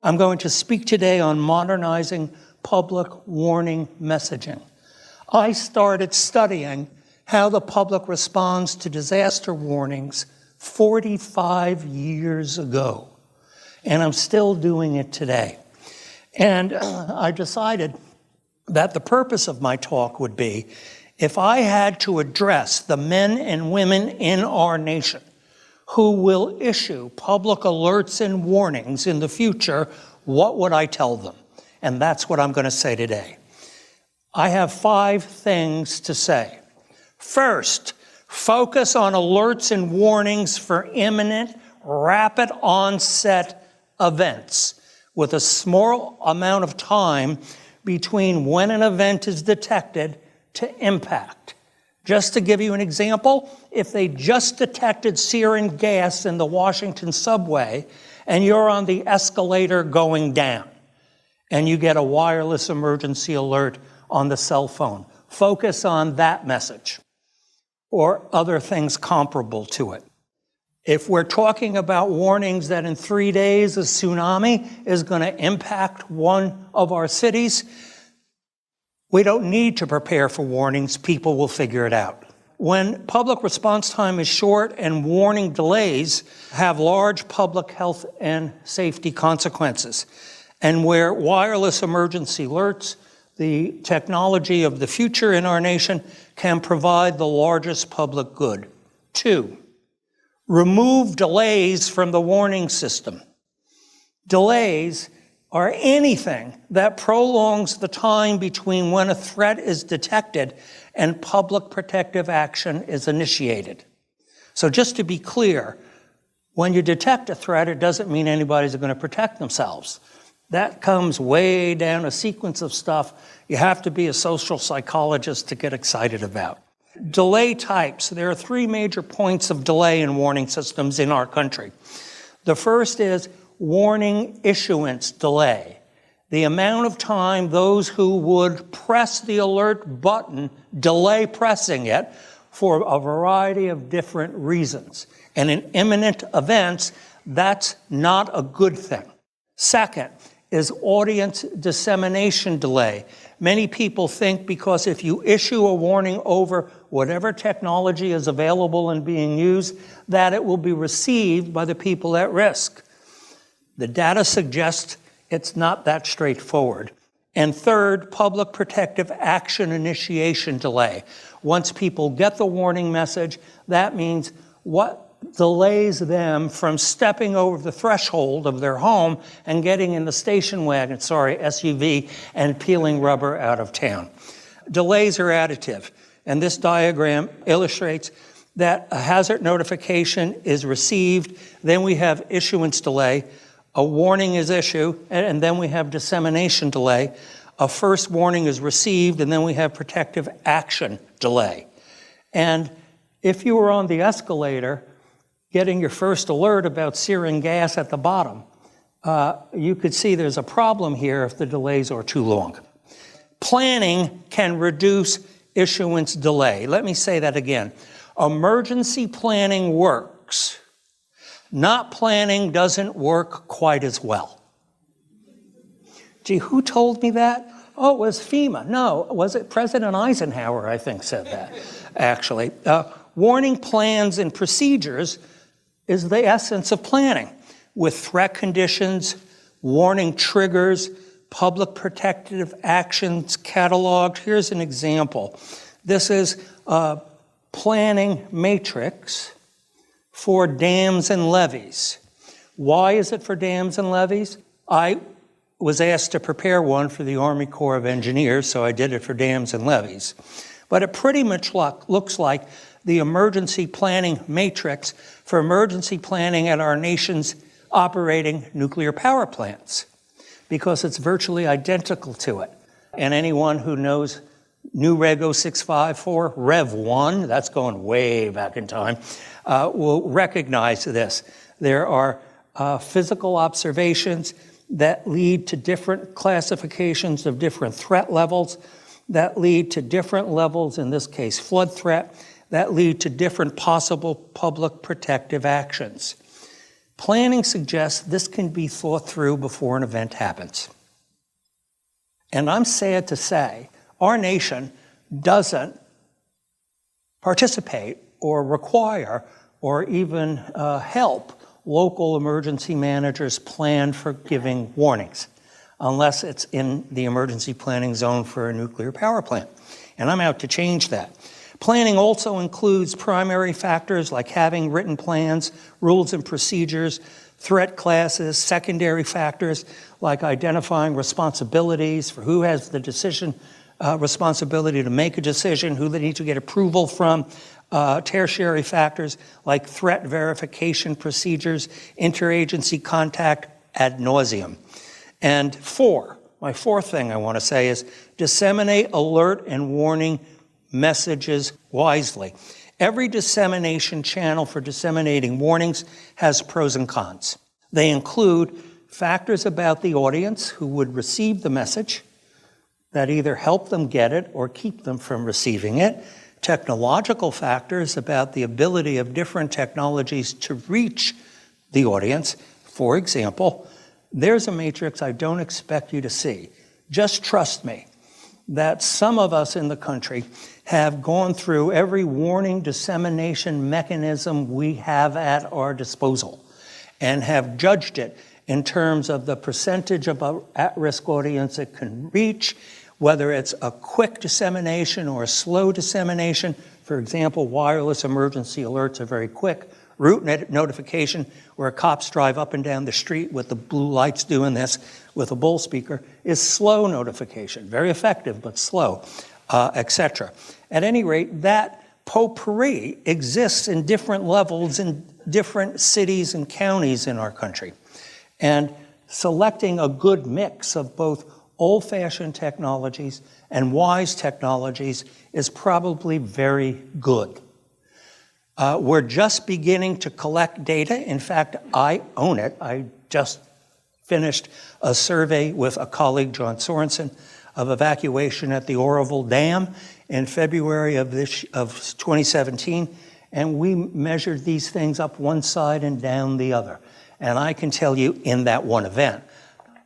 I'm going to speak today on modernizing public warning messaging. I started studying how the public responds to disaster warnings 45 years ago, and I'm still doing it today. And I decided that the purpose of my talk would be, if I had to address the men and women in our nation who will issue public alerts and warnings in the future, what would I tell them? And that's what I'm going to say today. I have 5 things to say. First, focus on alerts and warnings for imminent, rapid onset events with a small amount of time between when an event is detected to impact. Just to give you an example, if they just detected sarin gas in the Washington subway and you're on the escalator going down and you get a wireless emergency alert on the cell phone, focus on that message or other things comparable to it. If we're talking about warnings that in 3 days a tsunami is going to impact one of our cities, we don't need to prepare for warnings. People will figure it out. When public response time is short and warning delays have large public health and safety consequences, and where wireless emergency alerts, the technology of the future in our nation, can provide the largest public good. 2, remove delays from the warning system. Delays are anything that prolongs the time between when a threat is detected and public protective action is initiated. So just to be clear, when you detect a threat, it doesn't mean anybody's going to protect themselves. That comes way down a sequence of stuff you have to be a social psychologist to get excited about. Delay types. There are 3 major points of delay in warning systems in our country. The first is warning issuance delay. The amount of time those who would press the alert button delay pressing it for a variety of different reasons. And in imminent events, that's not a good thing. Second is audience dissemination delay. Many people think because if you issue a warning over whatever technology is available and being used, that it will be received by the people at risk. The data suggests it's not that straightforward. And third, public protective action initiation delay. Once people get the warning message, that means what delays them from stepping over the threshold of their home and getting in the SUV, and peeling rubber out of town. Delays are additive, and this diagram illustrates that a hazard notification is received, then we have issuance delay, a warning is issued, and then we have dissemination delay. A first warning is received, and then we have protective action delay. And if you were on the escalator getting your first alert about sarin gas at the bottom, you could see there's a problem here if the delays are too long. Planning can reduce issuance delay. Let me say that again. Emergency planning works. Not planning doesn't work quite as well. Gee, who told me that? Oh, it was FEMA. No, was it President Eisenhower, I think, said that, actually. Warning plans and procedures is the essence of planning, with threat conditions, warning triggers, public protective actions cataloged. Here's an example. This is a planning matrix for dams and levees. Why is it for dams and levees? I was asked to prepare one for the Army Corps of Engineers, so I did it for dams and levees. But it pretty much looks like the emergency planning matrix for emergency planning at our nation's operating nuclear power plants, because it's virtually identical to it. And anyone who knows New Reg 0654, Rev 1, that's going way back in time, will recognize this. There are physical observations that lead to different classifications of different threat levels, that lead to different levels, in this case flood threat, that lead to different possible public protective actions. Planning suggests this can be thought through before an event happens. And I'm sad to say, our nation doesn't participate or require or even help local emergency managers plan for giving warnings, unless it's in the emergency planning zone for a nuclear power plant. And I'm out to change that. Planning also includes primary factors like having written plans, rules and procedures, threat classes, secondary factors like identifying responsibilities for who has the decision responsibility to make a decision, who they need to get approval from, tertiary factors like threat verification procedures, interagency contact ad nauseum. And my fourth thing I want to say is disseminate alert and warning messages wisely. Every dissemination channel for disseminating warnings has pros and cons. They include factors about the audience who would receive the message that either help them get it or keep them from receiving it, technological factors about the ability of different technologies to reach the audience. For example, there's a matrix I don't expect you to see. Just trust me that some of us in the country have gone through every warning dissemination mechanism we have at our disposal and have judged it in terms of the percentage of an at-risk audience it can reach, whether it's a quick dissemination or a slow dissemination. For example, wireless emergency alerts are very quick. Route notification, where cops drive up and down the street with the blue lights doing this with a bull speaker, is slow notification. Very effective, but slow, etc. At any rate, that potpourri exists in different levels in different cities and counties in our country. And selecting a good mix of both old-fashioned technologies and wise technologies is probably very good. We're just beginning to collect data. In fact, I own it. I just finished a survey with a colleague, John Sorensen, of evacuation at the Oroville Dam in February of 2017, and we measured these things up one side and down the other. And I can tell you in that one event,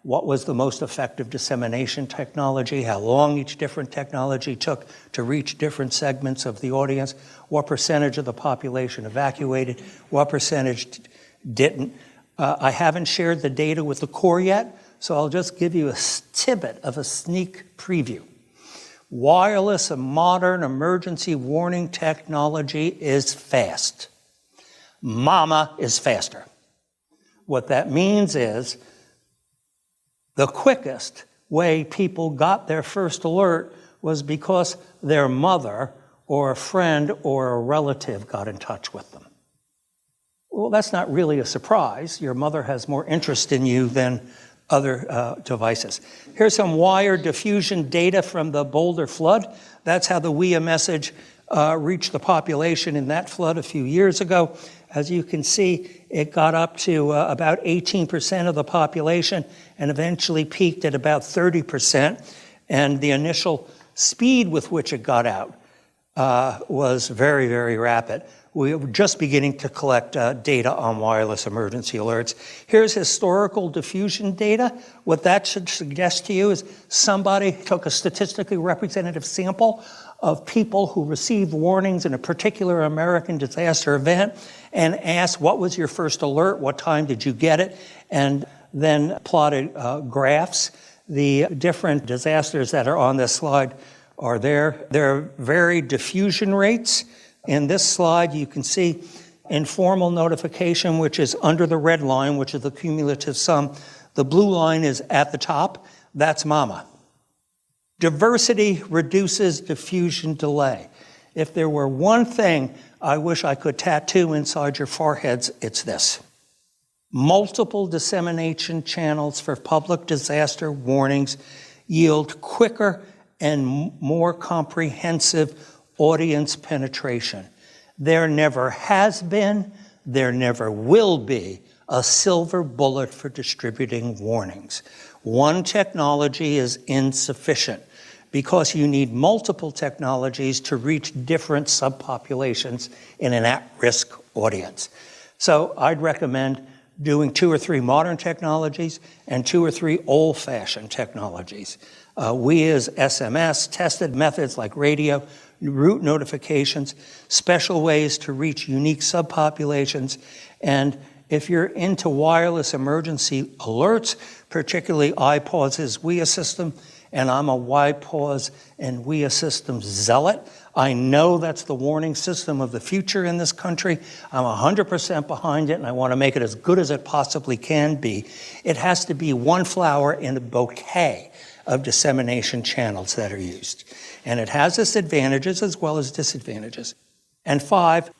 what was the most effective dissemination technology, how long each different technology took to reach different segments of the audience, what percentage of the population evacuated, what percentage didn't. I haven't shared the data with the Corps yet, so I'll just give you a tidbit of a sneak preview. Wireless and modern emergency warning technology is fast. Mama is faster. What that means is the quickest way people got their first alert was because their mother or a friend or a relative got in touch with them. Well, that's not really a surprise. Your mother has more interest in you than other devices. Here's some wire diffusion data from the Boulder flood. That's how the WIA message reached the population in that flood a few years ago. As you can see, it got up to about 18% of the population and eventually peaked at about 30%. And the initial speed with which it got out was very, very rapid. We were just beginning to collect data on wireless emergency alerts. Here's historical diffusion data. What that should suggest to you is somebody took a statistically representative sample of people who received warnings in a particular American disaster event and asked, what was your first alert? What time did you get it? And then plotted graphs. The different disasters that are on this slide are there. There are varied diffusion rates. In this slide, you can see informal notification, which is under the red line, which is the cumulative sum. The blue line is at the top. That's mama. Diversity reduces diffusion delay. If there were one thing I wish I could tattoo inside your foreheads, it's this. Multiple dissemination channels for public disaster warnings yield quicker and more comprehensive audience penetration. There never has been, there never will be a silver bullet for distributing warnings. One technology is insufficient because you need multiple technologies to reach different subpopulations in an at-risk audience. So I'd recommend doing 2 or 3 modern technologies and 2 or 3 old-fashioned technologies. We as SMS tested methods like radio, route notifications, special ways to reach unique subpopulations, and if you're into wireless emergency alerts, particularly iPaus's WIA system, and I'm a YPause and WIA system zealot. I know that's the warning system of the future in this country. I'm 100% behind it, and I want to make it as good as it possibly can be. It has to be one flower in a bouquet of dissemination channels that are used. And it has its advantages as well as disadvantages. And 5,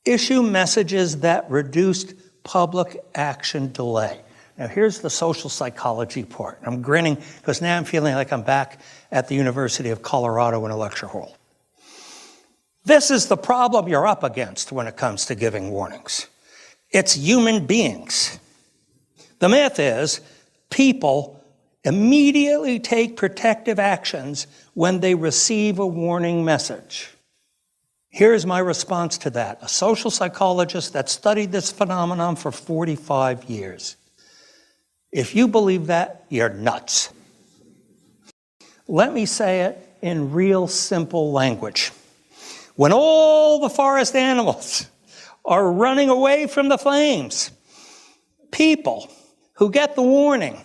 issue messages that reduced public action delay. Now here's the social psychology part. I'm grinning because now I'm feeling like I'm back at the University of Colorado in a lecture hall. This is the problem you're up against when it comes to giving warnings. It's human beings. The myth is people immediately take protective actions when they receive a warning message. Here's my response to that. A social psychologist that studied this phenomenon for 45 years. If you believe that, you're nuts. Let me say it in real simple language. When all the forest animals are running away from the flames, people who get the warning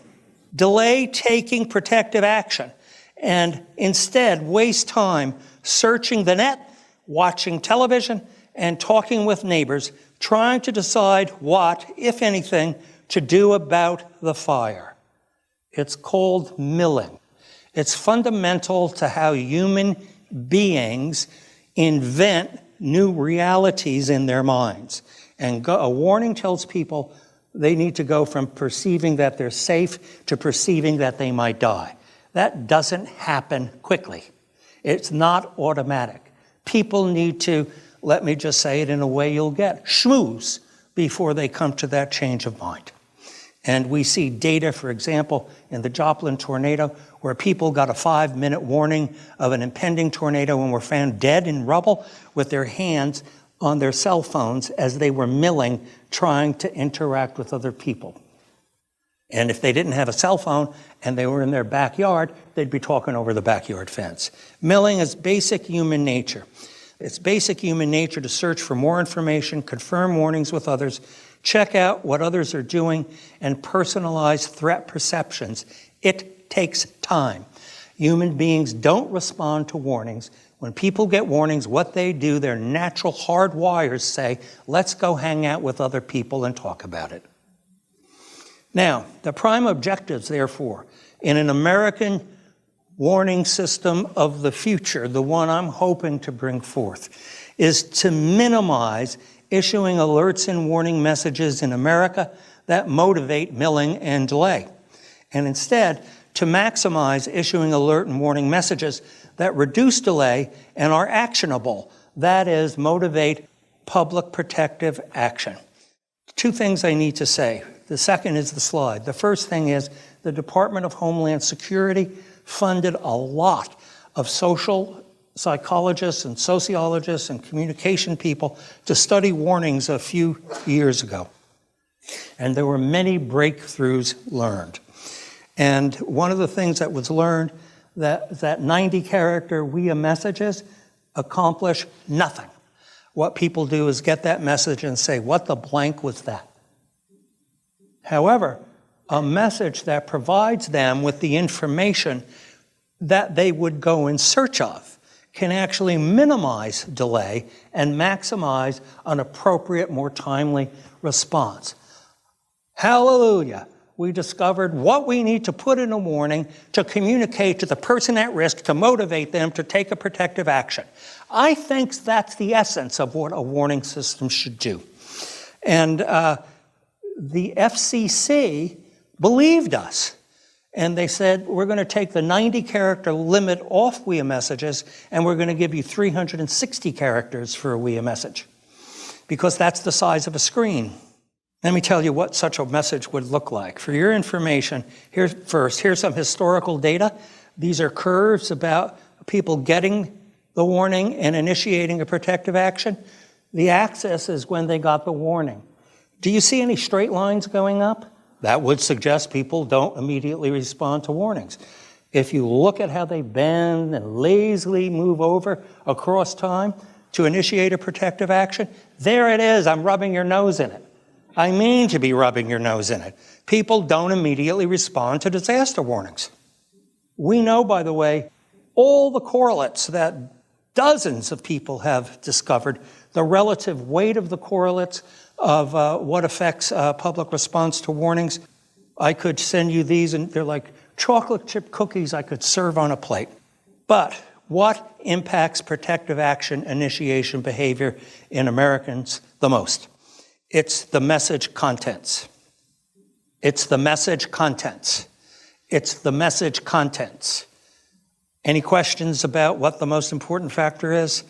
delay taking protective action and instead waste time searching the net, watching television, and talking with neighbors, trying to decide what, if anything, to do about the fire. It's called milling. It's fundamental to how human beings invent new realities in their minds. And a warning tells people they need to go from perceiving that they're safe to perceiving that they might die. That doesn't happen quickly. It's not automatic. People need to, let me just say it in a way you'll get, schmooze before they come to that change of mind. And we see data, for example, in the Joplin tornado, where people got a 5-minute warning of an impending tornado and were found dead in rubble with their hands on their cell phones as they were milling, trying to interact with other people. And if they didn't have a cell phone and they were in their backyard, they'd be talking over the backyard fence. Milling is basic human nature. It's basic human nature to search for more information, confirm warnings with others, check out what others are doing, and personalize threat perceptions. It takes time. Human beings don't respond to warnings. When people get warnings, what they do, their natural hardwires say, let's go hang out with other people and talk about it. Now, the prime objectives, therefore, in an American warning system of the future, the one I'm hoping to bring forth, is to minimize issuing alerts and warning messages in America that motivate milling and delay, and instead to maximize issuing alert and warning messages that reduce delay and are actionable, that is, motivate public protective action. 2 things I need to say. The second is the slide. The first thing is the Department of Homeland Security funded a lot of social psychologists and sociologists and communication people to study warnings a few years ago. And there were many breakthroughs learned. And one of the things that was learned that 90-character WIA messages accomplish nothing. What people do is get that message and say, what the blank was that? However, a message that provides them with the information that they would go in search of can actually minimize delay and maximize an appropriate, more timely response. Hallelujah. We discovered what we need to put in a warning to communicate to the person at risk to motivate them to take a protective action. I think that's the essence of what a warning system should do. And the FCC believed us. And they said, we're going to take the 90-character limit off WIA messages, and we're going to give you 360 characters for a WIA message, because that's the size of a screen. Let me tell you what such a message would look like. For your information, here's some historical data. These are curves about people getting the warning and initiating a protective action. The axis is when they got the warning. Do you see any straight lines going up? That would suggest people don't immediately respond to warnings. If you look at how they bend and lazily move over across time to initiate a protective action, there it is, I'm rubbing your nose in it. I mean to be rubbing your nose in it. People don't immediately respond to disaster warnings. We know, by the way, all the correlates that dozens of people have discovered, the relative weight of the correlates of what affects public response to warnings. I could send you these, and they're like chocolate chip cookies I could serve on a plate. But what impacts protective action initiation behavior in Americans the most? It's the message contents. It's the message contents. It's the message contents. Any questions about what the most important factor is?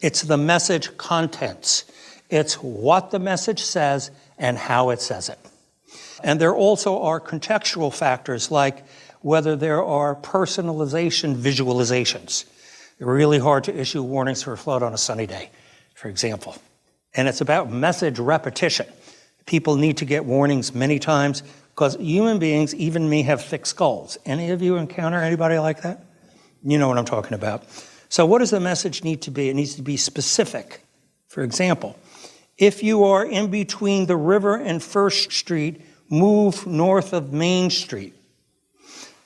It's the message contents. It's what the message says and how it says it. And there also are contextual factors like whether there are personalization visualizations. It's really hard to issue warnings for a flood on a sunny day, for example. And it's about message repetition. People need to get warnings many times because human beings, even me, have thick skulls. Any of you encounter anybody like that? You know what I'm talking about. So what does the message need to be? It needs to be specific. For example, if you are in between the river and First Street, move north of Main Street.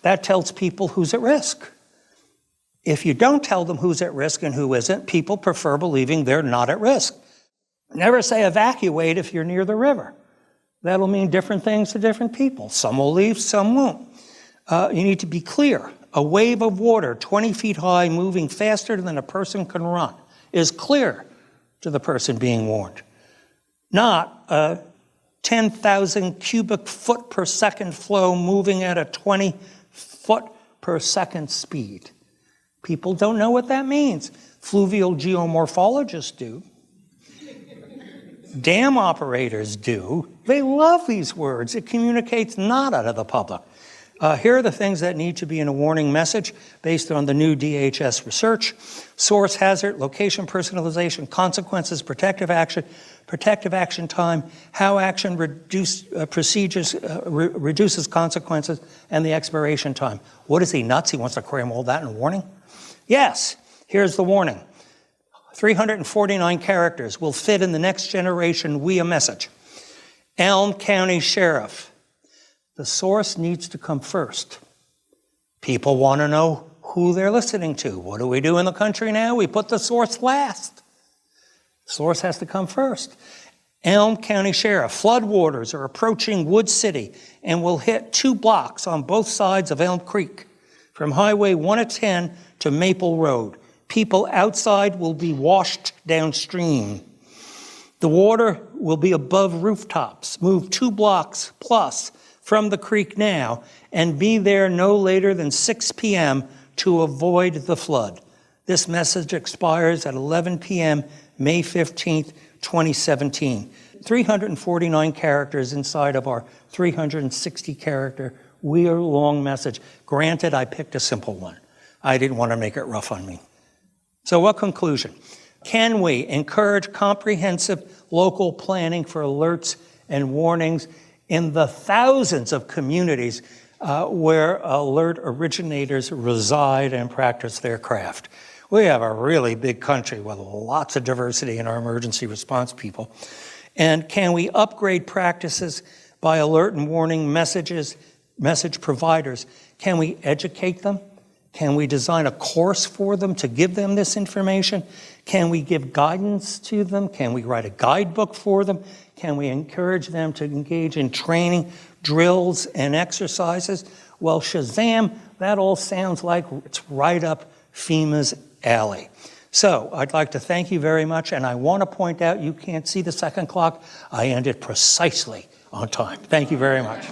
That tells people who's at risk. If you don't tell them who's at risk and who isn't, people prefer believing they're not at risk. Never say evacuate if you're near the river. That'll mean different things to different people. Some will leave, some won't. You need to be clear. A wave of water 20 feet high moving faster than a person can run is clear to the person being warned. Not a 10,000 cubic foot per second flow moving at a 20 foot per second speed. People don't know what that means. Fluvial geomorphologists do. Dam operators do. They love these words. It communicates nada to the public. Here are the things that need to be in a warning message based on the new DHS research: source, hazard, location, personalization, consequences, protective action time, how action reduces consequences, and the expiration time. What is he, nuts? He wants to cram all that in a warning? Yes, here's the warning. 349 characters will fit in the next generation WIA message. Elm County Sheriff. The source needs to come first. People want to know who they're listening to. What do we do in the country now? We put the source last. The source has to come first. Elm County Sheriff. Floodwaters are approaching Wood City and will hit 2 blocks on both sides of Elm Creek, from Highway 110 to Maple Road. People outside will be washed downstream. The water will be above rooftops. Move 2 blocks plus from the creek now and be there no later than 6 p.m. to avoid the flood. This message expires at 11 p.m. May 15th, 2017. 349 characters inside of our 360-character year-long message. Granted, I picked a simple one. I didn't want to make it rough on me. So what conclusion? Can we encourage comprehensive local planning for alerts and warnings in the thousands of communities where alert originators reside and practice their craft? We have a really big country with lots of diversity in our emergency response people. And can we upgrade practices by alert and warning message providers? Can we educate them? Can we design a course for them to give them this information? Can we give guidance to them? Can we write a guidebook for them? Can we encourage them to engage in training, drills, and exercises? Well, Shazam, that all sounds like it's right up FEMA's alley. So I'd like to thank you very much, and I want to point out, you can't see the second clock, I ended precisely on time. Thank you very much.